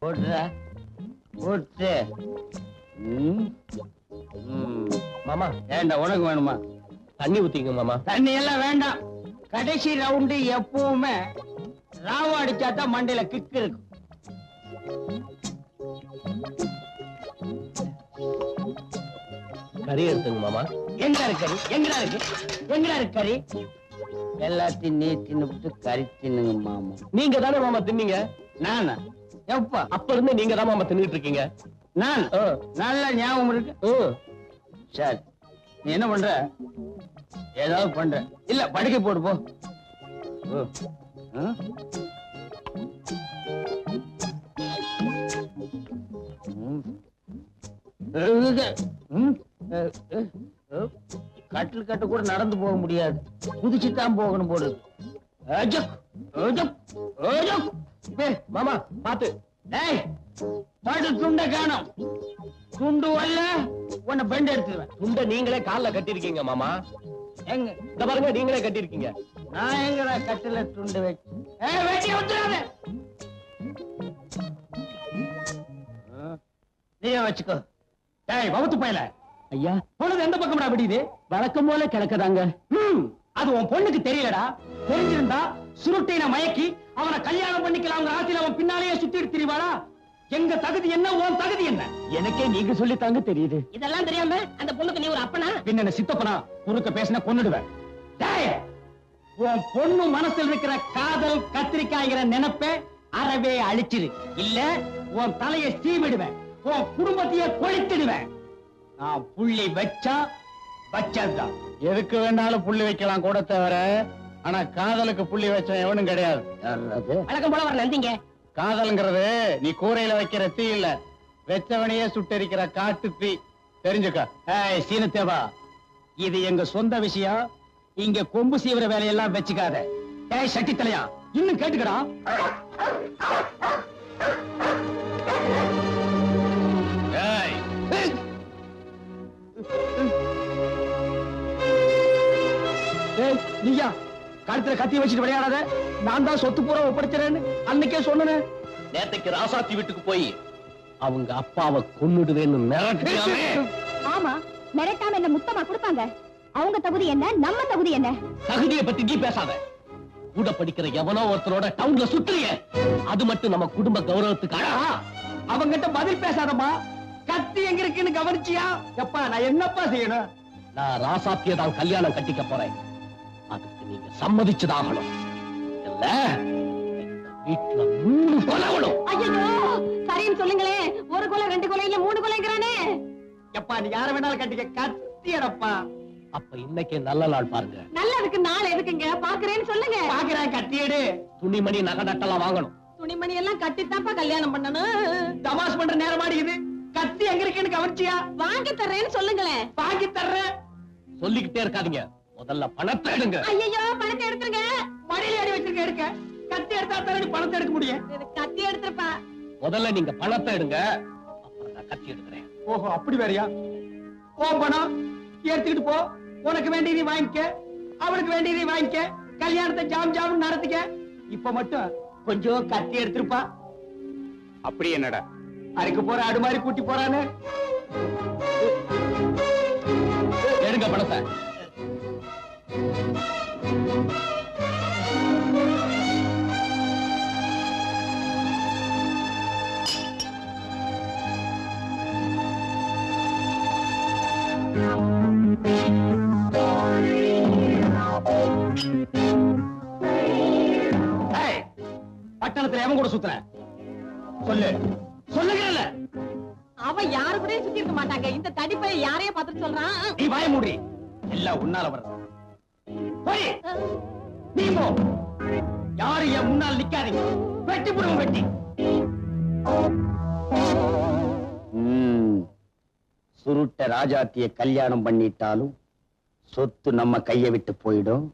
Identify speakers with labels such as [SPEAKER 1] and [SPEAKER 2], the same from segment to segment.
[SPEAKER 1] போடுறா போட்டு.
[SPEAKER 2] மாமா
[SPEAKER 1] ஏண்டா உனக்கு வேணுமா?
[SPEAKER 2] தண்ணி ஊத்திங்க மாமா.
[SPEAKER 1] தண்ணி எல்லாம் வேண்டாம். கடைசி ரவுண்டு எப்பவுமே ராவ அடிச்சாதான் மண்டையில கிக்கு இருக்கும்.
[SPEAKER 2] கறி எடுத்துங்க மாமா.
[SPEAKER 1] எங்கடா இருக்கு கறி? எங்கடா இருக்கு? எங்கடா இருக்கு கறி? எல்லாத்தையும் நீ தின்னுபிட்டு கறி தின்னுங்க மாமா.
[SPEAKER 2] நீங்க தானே மாமா தின்னீங்க.
[SPEAKER 1] நானா? எப்ப?
[SPEAKER 2] அப்ப இருந்து நீங்க தான் மாமா தின்னுட்டு இருக்கீங்க.
[SPEAKER 1] நான் நல்ல ஞாபகம் இருக்கு. சரி, நீ என்ன பண்ற? ஏதாவது பண்ற இல்ல? படுக்கை போடு போ. கட்டில் கட்டு கூட நடந்து போக முடியாது, குதிச்சுதான் போகணும் போடு.
[SPEAKER 2] மாமா பாத்து.
[SPEAKER 1] பாட்டு துண்ட காணும். துண்டு வரல உன்னை பெண்ட் எடுத்துருவேன்.
[SPEAKER 2] துண்ட நீங்களே கால்ல கட்டிருக்கீங்க மாமா.
[SPEAKER 1] எங்க
[SPEAKER 2] இந்த பாருங்க, நீங்களே கட்டிருக்கீங்க.
[SPEAKER 1] நான் எங்கடா கட்டில துண்டு வச்சு? வெட்டி விட்டுறாத. நீயே வச்சுக்கோ. டேய் வவுத்து பயல.
[SPEAKER 2] ஐயா
[SPEAKER 1] பொழுது எந்த பக்கம்டா விடியுது?
[SPEAKER 2] வழக்கம் போல கிடக்குதாங்க.
[SPEAKER 1] அது உன் பொண்ணுக்கு தெரியலடா. தெரிஞ்சிருந்தா சுருட்டின மயக்கி அவனை கல்யாணம் பண்ணிக்கலாம் ஆசையில அவன் பின்னாலேயே சுத்திட்டு திரிவாளா? எங்க தகுதி என்ன, உன் தகுதி என்ன?
[SPEAKER 2] எனக்கே நீங்க சொல்லித்தாங்க தெரியுது.
[SPEAKER 3] இதெல்லாம் தெரியாம அந்த பொண்ணுக்கு நீ ஒரு அப்பனா?
[SPEAKER 1] பின்ன சித்தப்பனா? குறுக்க பேசின கொன்னுடுவேன். டேய், உன் பொண்ணு மனசில் இருக்கிற காதல் கத்திரிக்காய்கிற நினைப்பை அறவே அழிச்சிரு. இல்ல உன் தலையை சீவிடுவேன், உன் குடும்பத்தையே கொளுத்திடுவேன். நான் புள்ளி வச்சா வச்சதுதான். எதுக்கு வேணாலும் புள்ளி வைக்கலாம் கூட தவிர, ஆனா காதலுக்கு புள்ளி வச்ச எவனும் கிடையாது.
[SPEAKER 3] வழக்கம் போல வர நந்திங்க.
[SPEAKER 1] காதல்ங்கிறது நீ கூரையில வைக்கிற தீ இல்ல, வெச்சவனையே சுட்டரிக்கிற காட்டு தீ. தெரிஞ்சுக்க. ஏய் சீனத்தேவா, இது எங்க சொந்த விஷயம். இங்க கொம்பு சீவிர வேலையெல்லாம் வச்சுக்காத. ஏய் சட்டி தலையா, இன்னும் கேட்டுக்கடா. நீயா கழுத்துல கத்தி வச்சுட்டு விளையாடாத. நான் தான் சொத்து பூரா ஒப்படைச்சிறேன்னு அன்னைக்கே சொன்னேன்.
[SPEAKER 2] நேத்தைக்கு ராசாத்தி வீட்டுக்கு போய் அவங்க அப்பாவை கொன்னுடுவேன்னு மிரட்டியாமே.
[SPEAKER 4] ஆமா, மிரட்டாம என்ன முத்தமா கொடுப்பாங்க? அவங்க தகுதி என்ன, நம்ம தகுதி என்ன?
[SPEAKER 2] தகுதியை பத்தி நீ பேசாத. கூட படிக்கிற எவனோ ஒருத்தரோட டவுன்ல சுத்துறிய, அது மட்டும் நம்ம குடும்ப கௌரவத்துக்கு அழகா?
[SPEAKER 1] அவங்கிட்ட பதில் பேசாதம்மா. கத்தி எங்க இருக்குன்னு கவனிச்சியா? எப்பா நான் என்னப்பா செய்யணும்?
[SPEAKER 2] நான் ராசாத்திய தான் கல்யாணம் கட்டிக்க போறேன். அதுக்கு நீங்க சம்மதிச்சுதாகணும். இல்ல வீட்டுல 3 கொலை.
[SPEAKER 4] ஐயோ சரின்னு சொல்லுங்களே. ஒரு கொலை, 2 கொலை, இல்ல 3 கொலைங்கிறானே.
[SPEAKER 1] எப்பா நீ யார வேணாலும் கட்டிக்க, கத்தியடப்பா.
[SPEAKER 2] அப்ப இன்னைக்கு நல்ல நாள் பாருங்க.
[SPEAKER 4] நல்லதுக்கு நாள் எதுக்குங்க? பாக்குறேன்னு சொல்லுங்க.
[SPEAKER 1] பாக்குறேன், கத்தியடு.
[SPEAKER 2] துணிமணி நகை நட்டெல்லாம் வாங்கணும்.
[SPEAKER 4] துணிமணி எல்லாம் கட்டித்தாப்பா கல்யாணம் பண்ணணும்.
[SPEAKER 1] தமாஷ் பண்ற நேரமாடி இது. கத்தி எங்க இருக்குன்னு கவனிச்சியா?
[SPEAKER 4] வாங்கி தர்றேன்னு சொல்லுங்களேன்.
[SPEAKER 1] வாங்கி தர்றேன்
[SPEAKER 2] சொல்லிக்கிட்டே இருக்காதீங்க, முதல்ல பணத்தை எடுங்க.
[SPEAKER 4] ஐயோ பணத்தை எடுத்துருங்க.
[SPEAKER 1] மடியில அடி வச்சிருக்க, எடுக்க. கத்தி எடுத்தா தானே பணத்தை எடுக்க முடியும்.
[SPEAKER 4] கத்தி எடுத்துருப்பா.
[SPEAKER 2] முதல்ல நீங்க பணத்தை எடுங்க, அப்புறம் நான் கத்தி எடுக்கிறேன்.
[SPEAKER 1] ஓஹோ அப்படி வேறையா? ஓ பணம் எடுத்துக்கிட்டு போ. உனக்கு வேண்டியதை வாங்கிக்க, அவனுக்கு வேண்டியதை வாங்கிக்க. கல்யாணத்தை ஜாம் ஜாம் நடத்திக்க. இப்ப மட்டும் கொஞ்சம் கத்தி எடுத்துருப்பா. அப்படி என்னடா அறுக்க போற ஆடு மாதிரி கூட்டி போறானே.
[SPEAKER 2] எடுங்க பணத்தை.
[SPEAKER 1] பட்டணத்துல எவன் கூட சுத்துற? சொல்லு, சொல்லுங்கல்ல.
[SPEAKER 4] அவன் யாரு கூட சுத்தி இருக்க மாட்டாங்க. இந்த தடிப்பை யாரையும் பார்த்து சொல்றான்.
[SPEAKER 1] நீ வாய மூடி. எல்லாம் உன்னால வர்றது. போய் நீ போ. யாரு என் முன்னால் நிக்காதீங்க. வெட்டி புடுவோம், வெட்டி. சுருட்ட ராஜாத்திய கல்யாணம் பண்ணிட்டாலும் சொத்து நம்ம கைய விட்டு போயிடும்.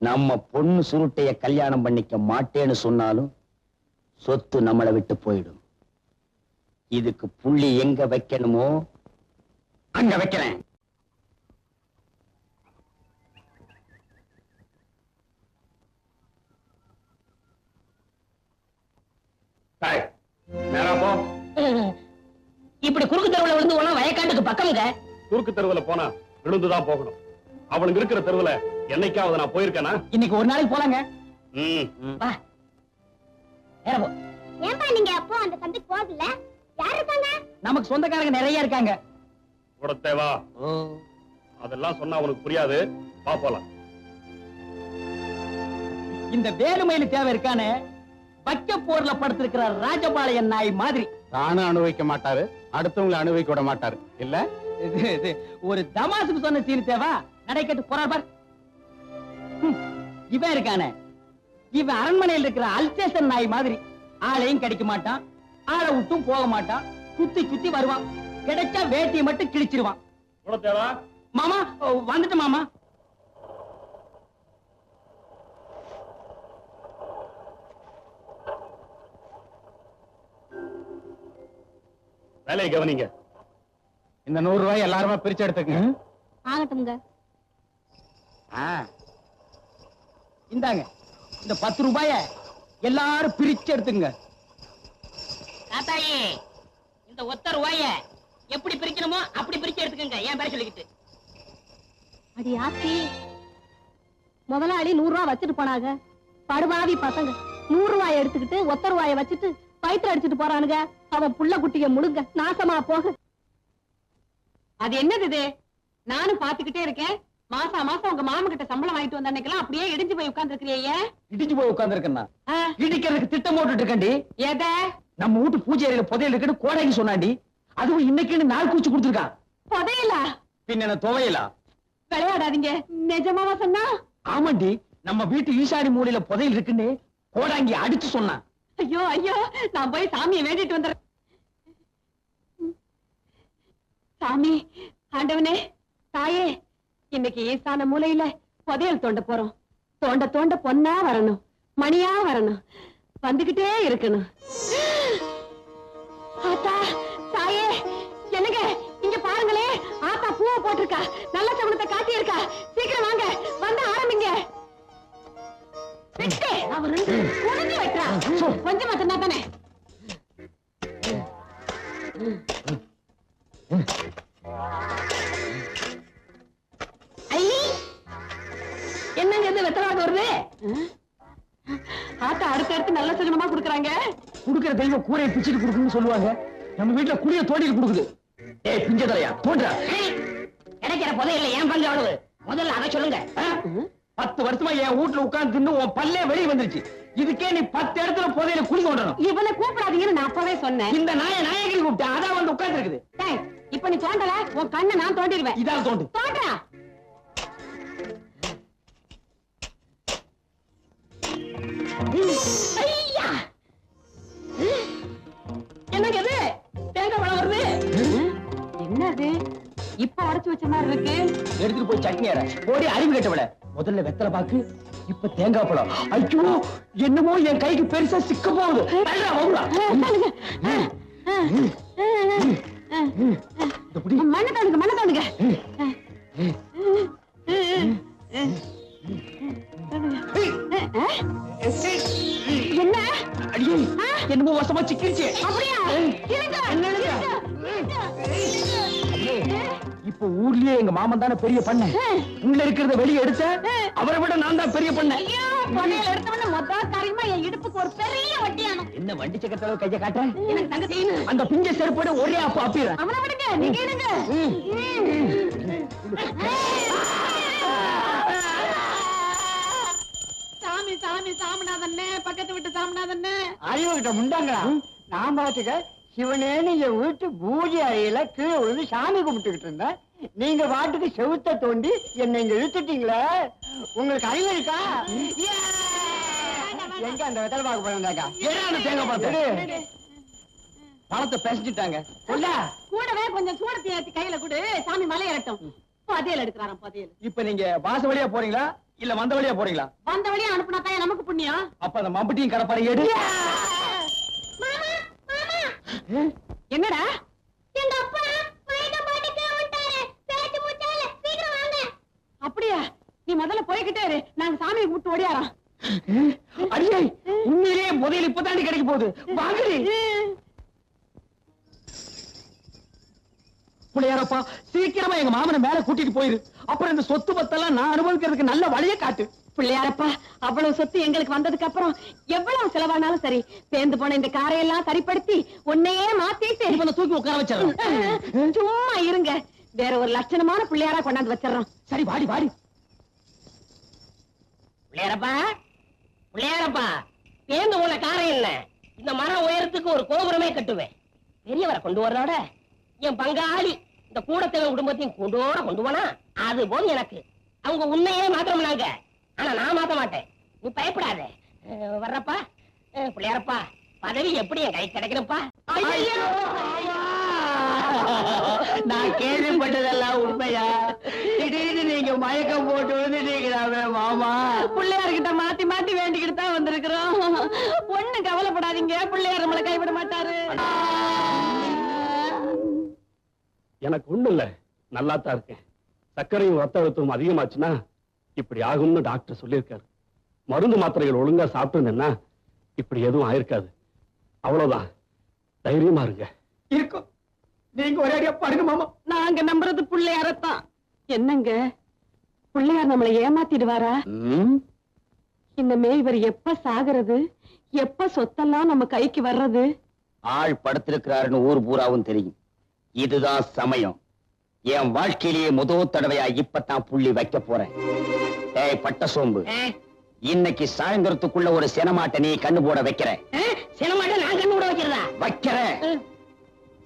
[SPEAKER 1] நம்ம பொண்ணு சுருட்டைய கல்யாணம் பண்ணிக்க மாட்டேன்னு சொன்னாலும் சொத்து நம்மளை விட்டு போயிடும். இதுக்கு புள்ளி எங்க வைக்கணுமோ அங்க வைக்கிறேன்.
[SPEAKER 3] பக்கம்ங்க.
[SPEAKER 5] குறுக்கு தெருவுல போனா விழுந்துதான் போகணும். அவளுங்க இருக்கிற தெருவுல என்னைக்காவது நான் போயிருக்கேனா?
[SPEAKER 1] இன்னைக்கு ஒரு நாளைக்கு போலாங்க.
[SPEAKER 3] வா. ஏறப்போ.
[SPEAKER 4] ஏன்பா நீங்க அப்போ அந்த சந்தைக்கு போகல? யார் இருக்காங்க?
[SPEAKER 1] நமக்கு சொந்தக்காரங்க நிறைய இருக்காங்க.
[SPEAKER 5] கூடத்தேவா, அதெல்லாம் சொன்னா உனக்கு புரியாது. வா போலாம்.
[SPEAKER 1] இந்த வேலுமயிலு தேவை இருக்கானே, பக்க போர்ல படுத்திருக்கிற ராஜபாளையன் நாய் மாதிரி.
[SPEAKER 6] தானும் அனுபவிக்க மாட்டாரு, அடுத்தவங்களை அனுபவிக்க விட மாட்டாரு. இல்ல
[SPEAKER 1] இது ஒரு தமாசுக்கு சொன்ன சீனி தேவா. நடைக்கட்டு போறார் பார். இவன் இருக்கானே, இவன் அரண்மனையில் இருக்கிற அல்சேஷன் நாய் மாதிரி. ஆளையும் கிடைக்க மாட்டான், ஆளை விட்டும் போக மாட்டான், சுத்தி சுத்தி வருவான். கிடைச்சா வேட்டியை மட்டும் கிழிச்சிருவான்.
[SPEAKER 5] கூடத்தேவா,
[SPEAKER 1] மாமா வந்துட்டு மாமா.
[SPEAKER 5] வேலையை கவனிங்க.
[SPEAKER 6] இந்த 100 ரூபாய் எல்லாருமே பிரிச்சு எடுத்துக்கங்க.
[SPEAKER 4] ஆகட்டும்ங்க.
[SPEAKER 1] இந்தாங்க இந்த 10 ரூபாய எல்லாரும் பிரிச்சு எடுத்துங்க.
[SPEAKER 3] தாத்தாயி, இந்த ஒத்த ரூபாய எப்படி பிரிக்கணுமோ அப்படி பிரிச்சு எடுத்துக்கங்க. ஏன் பேர சொல்லிக்கிட்டு.
[SPEAKER 4] அடி ஆத்தி, முதலாளி 100 ரூபாய் வச்சுட்டு போனாங்க. படுபாவி பசங்க 100 ரூபாய் எடுத்துக்கிட்டு ஒத்த ரூபாய வச்சுட்டு பயிற்று அடிச்சுட்டு போறானுங்க. அவன் புள்ள குட்டிய முழுங்க நாசமா போக.
[SPEAKER 7] அது என்னது இது? நானும் பாத்துக்கிட்டே இருக்கேன். மாசம் மாசம் உங்க மாமா கிட்ட சம்பளம் வாங்கிட்டு வந்த அன்னைக்கெல்லாம் அப்படியே இடிஞ்சு போய் உட்கார்ந்து இருக்கிறீங்க.
[SPEAKER 1] இடிச்சு போய் உட்கார்ந்து இருக்கேன்னா இடிக்கிறதுக்கு திட்டம் போட்டுட்டு இருக்கண்டி.
[SPEAKER 7] எத?
[SPEAKER 1] நம்ம வீட்டு பூஜை அறையில புதையல் இருக்குன்னு கோடைக்கு சொன்னாண்டி. அதுவும் இன்னைக்குன்னு நாள் குறிச்சு கொடுத்துருக்கான்.
[SPEAKER 7] புதையலா?
[SPEAKER 1] பின்ன என்ன துவையலா?
[SPEAKER 7] விளையாடாதீங்க. நிஜமாவா சொன்னா?
[SPEAKER 1] ஆமாண்டி, நம்ம வீட்டு ஈசாடி மூலையில புதையல் இருக்குன்னு கோடாங்கி அடிச்சு சொன்னான்.
[SPEAKER 7] ஐயோ ஐயோ, நான் போய் சாமியை வேண்டிட்டு வந்துடுறேன். சாமி, ஆண்டவனே, தாயே, இன்னைக்கு ஈசான மூலையில புதையல் தோண்ட போறோம். தோண்ட தோண்ட பொன்னா வரணும், மணியா வரணும், வந்துகிட்டே இருக்கணும். ஆத்தா, தாயே, என்னங்க இங்க பாருங்களே, ஆத்தா பூவை போட்டிருக்கா, நல்ல சகுனத்தை காட்டி இருக்கா. சீக்கிரம் வாங்க, வந்து ஆரம்பிங்க. அவர் குனிஞ்சு வெட்டா, கொஞ்சமா சொன்னா தானே. என்னங்க இது வெத்தலாக வருது? ஆத்தா அடுத்தடுத்து நல்ல சகுனமா குடுக்கறாங்க.
[SPEAKER 1] குடுக்கிற தெய்வம் கூரையை பிச்சுட்டு கொடுக்குன்னு சொல்லுவாங்க. நம்ம வீட்டுல குடிய தோண்டிட்டு கொடுக்குது. ஏய் பிஞ்சதலையா தோன்றா.
[SPEAKER 3] கிடைக்கிற புதையல்ல ஏன் பங்கு அவ்வளவு? முதல்ல அதை சொல்லுங்க.
[SPEAKER 1] 10 வருஷமா என் வீட்டுல உட்கார்ந்து தின்னு உன் பல்லே வெளியே வந்துருச்சு. இதுக்கே நீ 10 இடத்துல புதையல குடி கொண்டணும்.
[SPEAKER 7] இவனை கூப்பிடாதீங்கன்னு நான் அப்பவே சொன்னேன்.
[SPEAKER 1] இந்த நாயகிரி கூப்பிட்டேன், அதான் வந்து உட்கார்ந்து இருக்குது.
[SPEAKER 7] டேய், இப்ப நீ தோண்டல, உன் கண்ணை நான் தோண்டிடுவேன்.
[SPEAKER 1] இதான் தோண்டு.
[SPEAKER 7] தோண்டா. ஐயா, என்னங்க இது? தேங்காய் பழம் வருது. என்னது? இப்ப உடைச்சு வச்ச மாதிரி இருக்கு.
[SPEAKER 1] எடுத்துட்டு போய் சட்னி அரை. போடி அறிவு கட்டவள. முதல்ல வெத்தலை பாக்கு, இப்ப தேங்காய் பழம். ஐயோ, என்னமோ என் கைக்கு பெருசா சிக்க போகுது. தள்ளுடா, வவுடா.
[SPEAKER 7] மண்ணை தோணுங்க, மண்ணை தோணுங்க. என்ன?
[SPEAKER 1] அடியே, என்னமோ வசமா சிக்கிருச்சு.
[SPEAKER 7] அப்படியா? இருங்க,
[SPEAKER 1] இப்ப ஊர்லயே எங்க மாமன் தானே பெரிய பண்ண. உள்ள இருக்கிறத வெளியே எடுத்த அவரை விட நான் தான் பெரிய பண்ண.
[SPEAKER 7] ஐயோ, புதையல் எடுத்தவன மொத்த காரியமா என் இடுப்புக்கு ஒரு பெரிய வட்டியானோ.
[SPEAKER 1] என்ன வண்டி சக்கரத்துல கைய காட்டுறேன்?
[SPEAKER 7] எனக்கு தங்க செய்யணும்.
[SPEAKER 1] அந்த பிஞ்ச செருப்போட ஒரே அப்ப அப்பிடுறேன்.
[SPEAKER 7] அவனை விடுங்க, நீங்க எடுங்க. சாமி சாமி சாமிநாதண்ணே, பக்கத்து வீட்டு சாமிநாதண்ணே.
[SPEAKER 8] அறிவுகிட்ட முண்டாங்களா? நான் பாத்துக்க சிவனேன்னு என் வீட்டு பூஜை அறையில கீழே விழுந்து சாமி கும்பிட்டுக்கிட்டு இருந்தேன். நீங்க பாட்டுக்கு செவுத்த தோண்டி என்னை இங்க இழுத்துட்டீங்களே. உங்களுக்கு அறிவு இருக்கா? எங்க அந்த வெத்தலை பார்க்க போறாங்க?
[SPEAKER 1] தேங்காய் பழத்தை பழத்தை பேசிட்டாங்க.
[SPEAKER 7] கூடவே கொஞ்சம் சூடத்தை ஏத்தி கையில கொடு, சாமி மலையேறட்டும். புதையல் எடுக்கிறாராம், புதையல்.
[SPEAKER 1] இப்ப நீங்க வாச வழியா போறீங்களா இல்ல வந்த வழியா போறீங்களா?
[SPEAKER 7] வந்த வழியா அனுப்புனா தான் நமக்கு புண்ணியம்.
[SPEAKER 1] அப்ப அந்த மம்பட்டியும் கடப்பாறை எடு.
[SPEAKER 7] என்னடா?
[SPEAKER 4] எங்க அப்பா மயக்க போட்டுட்டு வந்துட்டாரு. பேச்சு மூச்சால சீக்கிரம் வாங்க.
[SPEAKER 7] அப்படியா? நீ முதல்ல போய்கிட்டே இரு, நாங்க சாமியை கூப்பிட்டு ஓடியாரோம்.
[SPEAKER 1] அடியே, உண்மையிலேயே முதல் இப்பதாண்டி கிடைக்க போகுது. வாங்கடி. பிள்ளையாரப்பா சீக்கிரமா எங்க மாமனை மேல கூட்டிட்டு போயிரு. அப்புறம் இந்த சொத்து பத்தெல்லாம் நான் அனுபவிக்கிறதுக்கு நல்ல வழியை காட்டு.
[SPEAKER 7] பிள்ளையாரப்பா அவ்வளவு சொத்து எங்களுக்கு வந்ததுக்கு அப்புறம் எவ்வளவு செலவானாலும் சரி, சேர்ந்து போன இந்த காரையெல்லாம் சரிப்படுத்தி உன்னையே மாத்திட்டு
[SPEAKER 1] இவனை தூக்கி உட்கார வச்சிடறோம்.
[SPEAKER 7] சும்மா இருங்க, வேற ஒரு லட்சணமான பிள்ளையாரா கொண்டாந்து வச்சிடறோம்.
[SPEAKER 1] சரி வாடி வாடி.
[SPEAKER 3] பிள்ளையாரப்பா பிள்ளையாரப்பா, பேருந்து உள்ள காரம் இல்ல, இந்த மரம் உயரத்துக்கு ஒரு கோபுரமே கட்டுவேன். பெரியவரை கொண்டு வர்றோட என் பங்காளி இந்த கூடத்தேவ குடும்பத்தையும் கொண்டு போனா அது போதும் எனக்கு. அவங்க உன்னையே மாத்திரம்னாங்க, ஆனா நான் மாத்த மாட்டேன். நீ பயப்படாத. வர்றப்பா பிள்ளையாரப்பா, பதவி எப்படி என் கை கிடைக்கிறப்பா?
[SPEAKER 1] நான் கேள்விப்பட்டதெல்லாம் உண்மையா? திடீர்னு நீங்க மயக்கம் போட்டு வந்துட்டீங்களாவே மாமா.
[SPEAKER 7] பிள்ளையார்கிட்ட மாத்தி மாத்தி வேண்டிக்கிட்டு தான் வந்திருக்கிறோம். ஒண்ணு கவலைப்படாதீங்க, பிள்ளையார் நம்மளை கைவிட மாட்டாரு.
[SPEAKER 5] எனக்கு ஒண்ணு இல்ல, நல்லாத்தான் இருக்கேன். சர்க்கரையும் ரத்த அழுத்தமும் அதிகமாச்சுன்னா இப்படி ஆகும்னு டாக்டர் சொல்லியிருக்காரு. மருந்து மாத்திரைகள் ஒழுங்கா சாப்பிட்டு இப்படி எதுவும் ஆயிருக்காது. அவ்வளவுதான், தைரியமா இருங்க.
[SPEAKER 1] இருக்கும். நீங்க ஒரே அடியா பாருங்க மாமா.
[SPEAKER 7] நாங்க நம்புறது பிள்ளையாரத்தான். என்னங்க பிள்ளையார் நம்மளை ஏமாத்திடுவாரா? இனிமே இவர் எப்ப சாகிறது, எப்ப சொத்தெல்லாம் நம்ம கைக்கு வர்றது?
[SPEAKER 9] ஆள் படுத்திருக்கிறாருன்னு ஊர் பூராவும் தெரியும். இதுதான் சமயம். என் வாழ்க்கையிலேயே முதல் தடவையா இப்பதான் புள்ளி வைக்க போறேன். ஏய் பட்ட சோம்பு, இன்னைக்கு சாயந்தரத்துக்குள்ள ஒரு சினமாட்டை நீ கண்ணு போட வைக்கிற.
[SPEAKER 3] சினமாட்ட நான் கண்ணு கூட வைக்கிறதா?
[SPEAKER 9] வைக்கிற.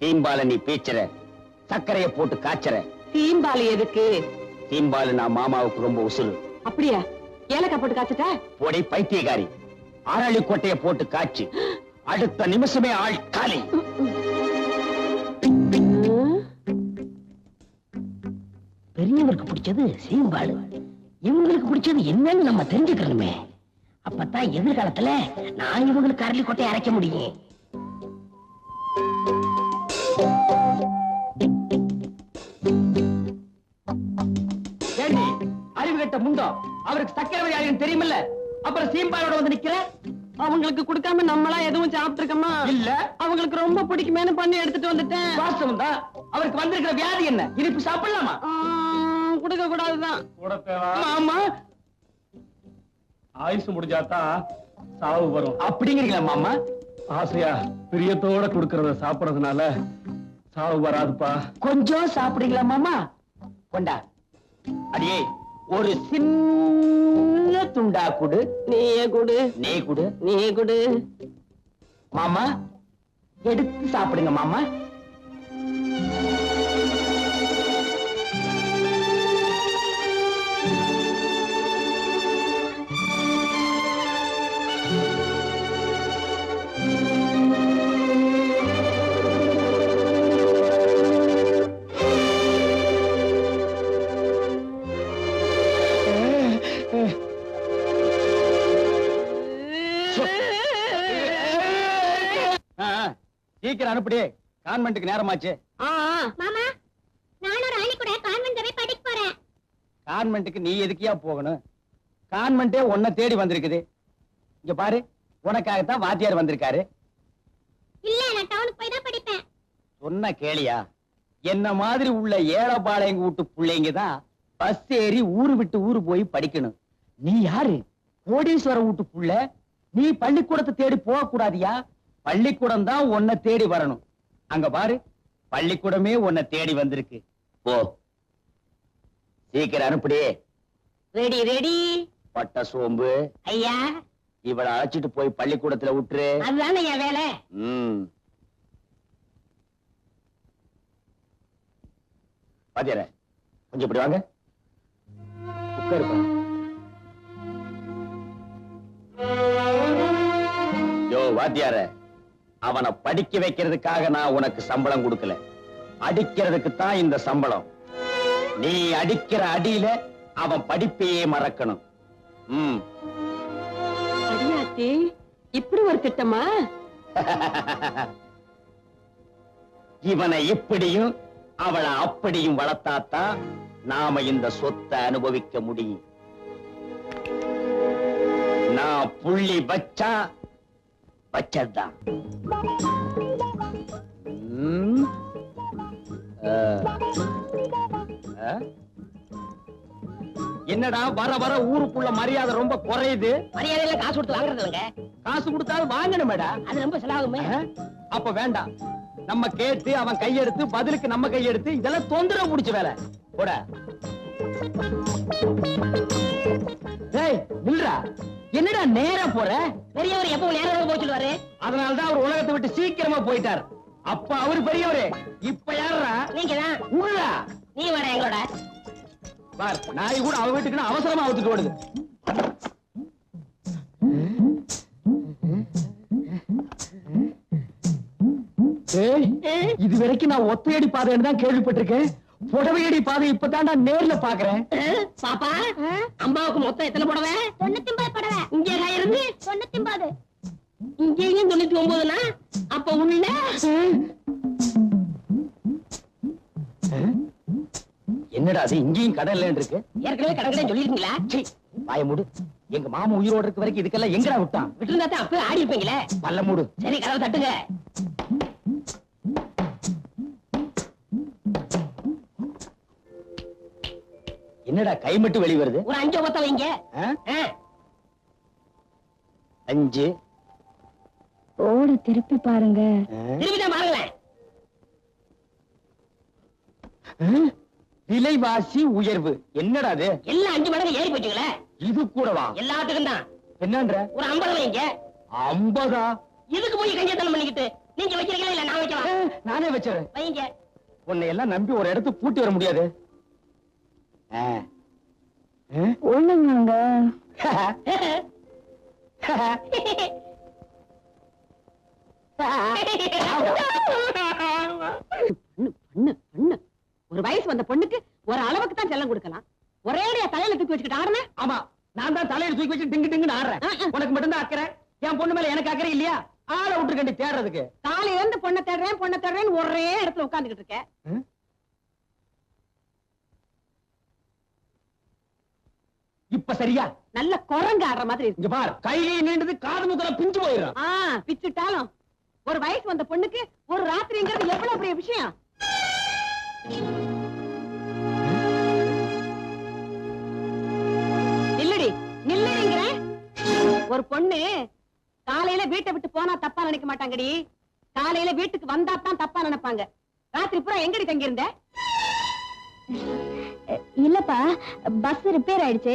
[SPEAKER 9] தீம்பால நீ பீச்சுற, சர்க்கரைய போட்டு காய்ச்சற.
[SPEAKER 7] தீம்பாலி எதுக்கு?
[SPEAKER 9] தீம்பாலு நான் மாமாவுக்கு ரொம்ப உசுறு.
[SPEAKER 7] அப்படியா? ஏலக்காய் போட்டு காய்ச்சிட்டா?
[SPEAKER 9] போடி பைத்தியக்காரி, அரளி கொட்டைய போட்டு காய்ச்சி அடுத்த நிமிஷமே ஆள் காலி.
[SPEAKER 3] பெரியவருக்கு பிடிச்சது சீம்பாடு, இவங்களுக்கு பிடிச்சது என்னன்னு நம்ம தெரிஞ்சுக்கணுமே. அப்பதான் எதிர்காலத்துல நான் இவங்களுக்கு அரளி கொட்டையை அரைக்க முடியும்.
[SPEAKER 1] ஏண்டி அறிவு கட்ட முண்டம், அவருக்கு சக்கரை வியாதின்னு தெரியுமில்ல, அப்புறம் சீம்பாலோட வந்து நிக்கிற?
[SPEAKER 7] அவங்களுக்கு கொடுக்காம நம்மளா எதுவும் சாப்பிட்டுருக்கோமா?
[SPEAKER 1] இல்ல,
[SPEAKER 7] அவங்களுக்கு ரொம்ப பிடிக்குமேனு பண்ணி எடுத்துட்டு வந்துட்டேன்.
[SPEAKER 1] வாஸ்தவம் தான். அவருக்கு வந்திருக்கிற வியாதி என்ன? இனிப்பு சாப்பிடலாமா?
[SPEAKER 7] கொடுக்க கூடாதுதான்.
[SPEAKER 1] ஆமா,
[SPEAKER 5] ஆயுசு முடிஞ்சாதான் சாவு வரும்
[SPEAKER 1] அப்படிங்கிறீங்களா மாமா?
[SPEAKER 5] ஆசையா பிரியத்தோட கொடுக்கறத சாப்பிடறதுனால சாவு வராதுப்பா.
[SPEAKER 1] கொஞ்சம் சாப்பிடுங்களா மாமா? கொண்டா. அடியே ஒரு சின்ன துண்டா குடு.
[SPEAKER 7] நீயே குடு.
[SPEAKER 1] நீ குடு.
[SPEAKER 7] நீ குடு.
[SPEAKER 1] மாமா எடுத்து சாப்பிடுங்க மாமா. சீக்கிரம் அனுப்பிடு, கான்வென்ட்டுக்கு நேரமாச்சு.
[SPEAKER 4] மாமா, நானும் ராணி கூட கான்வென்ட் போய் படிக்க போறேன்.
[SPEAKER 1] கான்வென்ட்டுக்கு நீ எதுக்கியா போகணும்? கான்வென்ட்டே உன்னை தேடி வந்திருக்குது. இங்க பாரு, உனக்காகத்தான் வாத்தியார் வந்திருக்காரு.
[SPEAKER 4] இல்ல, நான் டவுனுக்கு போய் தான் படிப்பேன்.
[SPEAKER 1] சொன்ன கேளியா? என்ன மாதிரி உள்ள ஏழபாளையங்க வீட்டு பிள்ளைங்க தான் பஸ் ஏறி ஊரு விட்டு ஊரு போய் படிக்கணும். நீ யாரு? கோடீஸ்வர வீட்டு புள்ள. நீ பள்ளிக்கூடத்தை தேடி போக கூடாதியா? பள்ளிக்கூடம் தான் உன்னை தேடி வரணும். அங்க பாரு, பள்ளிக்கூடமே உன்னை தேடி வந்திருக்கு.
[SPEAKER 9] போ, சீக்கிரம் அனுப்பிடு.
[SPEAKER 3] Ready ready.
[SPEAKER 9] பட்ட சோம்பு,
[SPEAKER 3] ஐயா,
[SPEAKER 9] இவளை அழைச்சிட்டு போய் பள்ளிக்கூடத்துல விட்டுரு.
[SPEAKER 3] அதுதானே என் வேலை.
[SPEAKER 9] பாத்தியார, கொஞ்சம் இப்படி வாங்க. உட்காருப்பா. யோ வாத்தியார, அவனை படிக்க வைக்கிறதுக்காக நான் உனக்கு சம்பளம் கொடுக்கல, அடிக்கிறதுக்கு தான் இந்த சம்பளம். நீ அடிக்கிற அடியில அவன் படிப்பையே மறக்கணும்.
[SPEAKER 7] அடியாத்தி, இப்படி ஒரு திட்டமா?
[SPEAKER 9] இவனை இப்படியும் அவளை அப்படியும் வளர்த்தாத்தான் நாம இந்த சொத்தை அனுபவிக்க முடியும். நான் புள்ளி வச்சா வச்சதுதான்.
[SPEAKER 1] என்னடா வர வர ஊருக்குள்ள மரியாதை ரொம்ப குறையுது.
[SPEAKER 3] மரியாதையில காசு கொடுத்து வாங்குறது இல்லைங்க.
[SPEAKER 1] காசு கொடுத்தாலும் வாங்கணுமேடா.
[SPEAKER 3] அது ரொம்ப செலவாகுமே.
[SPEAKER 1] அப்ப வேண்டாம். நம்ம கேட்டு அவன் கையெடுத்து பதிலுக்கு நம்ம கையெடுத்து இதெல்லாம் தொந்தரவு பிடிச்ச வேலை. போட. ஏய் நில்றா. என்னடா நேரா போற?
[SPEAKER 3] பெரியவர் எப்பவும் நேரம் போய் சொல்லுவாரு.
[SPEAKER 1] அதனாலதான் அவர் உலகத்தை விட்டு சீக்கிரமா போயிட்டார். அப்ப அவரு பெரியவரு. இப்ப யாரா?
[SPEAKER 3] நீங்க தான்.
[SPEAKER 1] உள்ளா
[SPEAKER 3] நீ வர எங்களோட.
[SPEAKER 1] பார் நாய் கூட அவ வீட்டுக்கு அவசரமா அவுத்துட்டு ஓடுது. இது வரைக்கும் நான் ஒத்தையடி பாதைன்னு தான் கேள்விப்பட்டிருக்கேன். புடவையடி பாதை இப்பதான் நான் நேர்ல பாக்குறேன்.
[SPEAKER 3] பாப்பா அம்மாவுக்கு மொத்தம் எத்தனை புடவை?
[SPEAKER 4] 99 புடவை.
[SPEAKER 3] இங்கே இருந்து
[SPEAKER 4] 99.
[SPEAKER 3] இங்கேயும் 99னா அப்ப உள்ள
[SPEAKER 1] என்னடா அது இங்கேயும் கடை இல்லன்னு இருக்கு?
[SPEAKER 3] ஏற்கனவே கடற்கரை சொல்லிருக்கீங்களா?
[SPEAKER 1] வாய மூடு. எங்க மாமா உயிரோட இருக்க வரைக்கும் இதுக்கெல்லாம் எங்கடா விட்டான்?
[SPEAKER 3] விட்டுருந்தா தான் அப்பவே ஆடி இருப்பீங்களே.
[SPEAKER 1] பல்ல மூடு.
[SPEAKER 3] சரி கதவை தட்டுங்க.
[SPEAKER 1] என்னடா கை மட்டும் வெளி வருது?
[SPEAKER 3] ஒரு 5 பத்த வைங்க.
[SPEAKER 1] 5
[SPEAKER 4] ஓட திருப்பி பாருங்க.
[SPEAKER 3] திரும்பிதான் பாருங்களேன்.
[SPEAKER 1] விலைவாசி உயர்வு. என்னடா அது?
[SPEAKER 3] எல்லாம் 5 மடங்கு ஏறி போச்சுங்களே.
[SPEAKER 1] இது கூடவா?
[SPEAKER 3] எல்லாத்துக்கும் தான்.
[SPEAKER 1] என்னன்ற?
[SPEAKER 3] ஒரு 50 வைங்க.
[SPEAKER 1] 50?
[SPEAKER 3] இதுக்கு போய் கஞ்சத்தனம் பண்ணிக்கிட்டு நீங்க வைக்கிறீங்களா இல்ல நான் வைக்கலாம்?
[SPEAKER 1] நானே வச்சுறேன்.
[SPEAKER 3] வைங்க.
[SPEAKER 1] உன்னை எல்லாம் நம்பி ஒரு இடத்துக்கு பூட்டி வர முடியாது.
[SPEAKER 4] ஒண்ணுங்க.
[SPEAKER 7] ஒரு வயசு வந்த பொண்ணுக்கு ஒரு அளவுக்கு தான் செல்லம் கொடுக்கலாம். ஒரேடியா தலையில தூக்கி வச்சுக்கிட்டு ஆடுன.
[SPEAKER 1] ஆமா நான் தான் தலையில தூக்கி வச்சு டிங்கு டிங்குன்னு ஆடுறேன். உனக்கு மட்டும் தான் அக்கறை. என் பொண்ணு மேல எனக்கு அக்கறை இல்லையா? ஆளை விட்டுருக்கண்டி தேடுறதுக்கு.
[SPEAKER 7] காலையில இருந்து பொண்ணை தேடுறேன்னு ஒரே இடத்துல உட்கார்ந்துகிட்டு இருக்க.
[SPEAKER 1] இப்ப சரியா?
[SPEAKER 7] நல்ல குரங்கு ஆடுற மாதிரி இருக்கு.
[SPEAKER 1] இங்க பார் கை நீண்டது காது முதல்ல பிஞ்சு போயிடும்.
[SPEAKER 7] பிச்சுட்டாலும் ஒரு வயசு வந்த பொண்ணுக்கு ஒரு ராத்திரிங்கிறது எவ்வளவு பெரிய விஷயம். நில்லுடிங்கிற ஒரு பொண்ணு காலையில வீட்டை விட்டு போனா தப்பா நினைக்க மாட்டாங்கடி. காலையில வீட்டுக்கு வந்தா தான் தப்பா நினைப்பாங்க. ராத்திரி பூரா எங்கடி தங்கியிருந்த?
[SPEAKER 4] இல்லப்பா பஸ் ரிப்பேர் ஆயிடுச்சு.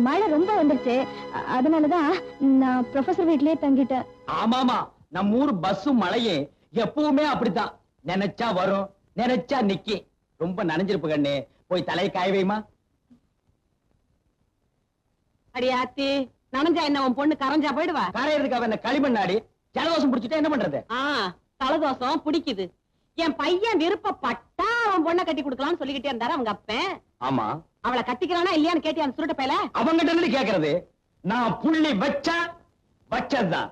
[SPEAKER 4] மழை ரொம்ப வந்துருச்சு. அதனாலதான் நான் ப்ரொஃபசர் வீட்லயே தங்கிட்டேன்.
[SPEAKER 1] ஆமாமா நம்ம ஊர் பஸ்ஸும் மழையே எப்பவுமே அப்படித்தான். நினைச்சா வரும், நினைச்சா நிக்கி. ரொம்ப நனைஞ்சிருப்பு கண்ணு. போய் தலையை காய வைமா.
[SPEAKER 7] அடியாத்தி நனைஞ்சா என்ன உன் பொண்ணு கரைஞ்சா போயிடுவா?
[SPEAKER 1] கரையறதுக்கு அவன் களிமண்ணாடி ஜலதோஷம் பிடிச்சிட்டா என்ன பண்றது?
[SPEAKER 7] தலதோஷம் பிடிக்குது. என் பையன் விருப்பப்பட்டா அவன் பொண்ணை கட்டி கொடுக்கலாம்னு சொல்லிக்கிட்டே இருந்தாரு அவங்க அப்பன்.
[SPEAKER 1] ஆமா
[SPEAKER 7] அவளை கட்டிக்கிறானா இல்லையான்னு கேட்டியா அந்த சுருட்ட பையல?
[SPEAKER 1] அவங்கிட்ட கேக்குறது. நான் புள்ளி வச்சா வச்சதுதான்.